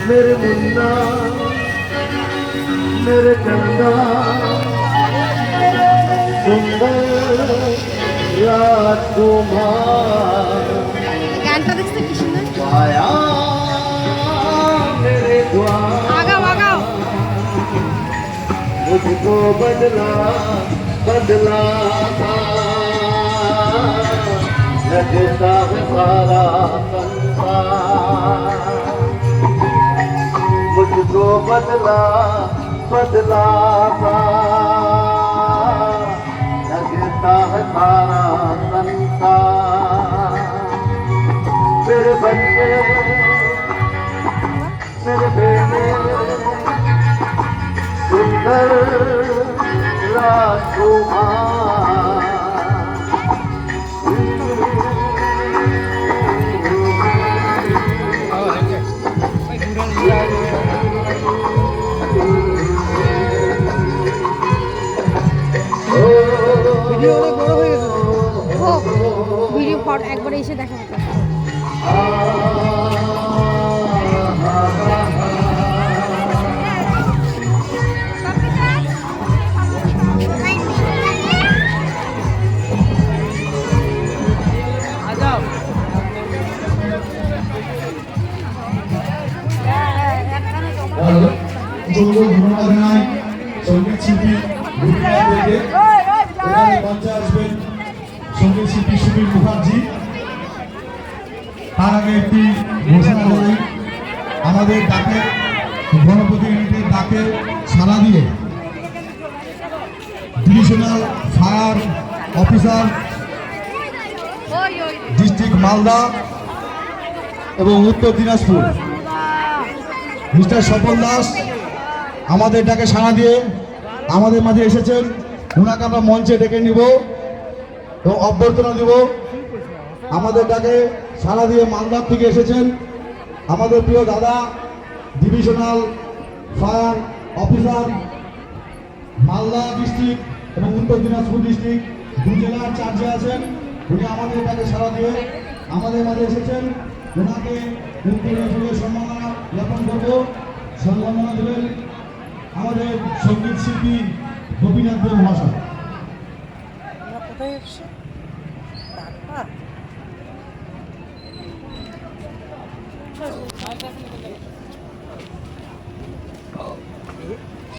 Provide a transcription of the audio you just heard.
मेरे मुन्ना मेरे चंदा सुंदर राजकुमार গানটা দেখতে কি সুন্দর आया मेरे द्वार আগাও আগাও मुझको बदला बदला था लगता है सारा संसार मुझको बदला बदला था लगता है सारा संसार मेरे बच्चे मेरे बेटे सुंदर राजकुमार ভিডিও অনেক বড় হয়ে গেছে ও ভিডিও ফট একবার এসে দেখা হবে সঙ্গীত শিল্পী মঞ্চে আসবেন সঙ্গীত শিল্পী সুবীর মুখার্জি। তার আগে একটি ঘোষণা জানাই, আমাদের ডাকে গণপ্রতিনিধিদের ডাকে সাড়া দিয়ে divisional fire officer district Malda এবং উত্তর দিনাজপুর মিস্টার স্বপন দাস আমাদের ডাকে সাড়া দিয়ে আমাদের মাঝে এসেছেন। ওনাকে আমরা মঞ্চে ডেকে নিব এবং অভ্যর্থনা দেব। আমাদের ডাকে সাড়া দিয়ে মালদার থেকে এসেছেন আমাদের প্রিয় দাদা divisional fire officer Malda district এবং উত্তর দিনাজপুর ডিস্ট্রিক্ট দু জেলার চার্জে আছেন। উনি আমাদের ডাকে সাড়া দিয়ে আমাদের মাঝে এসেছেন। ওনাকে সম্মাননা জ্ঞাপন করব। সম্মাননা দেবেন আমাদের সঙ্গীত শিল্পী গোপীনাথ দেব মহাশয়। কোথায় এসছে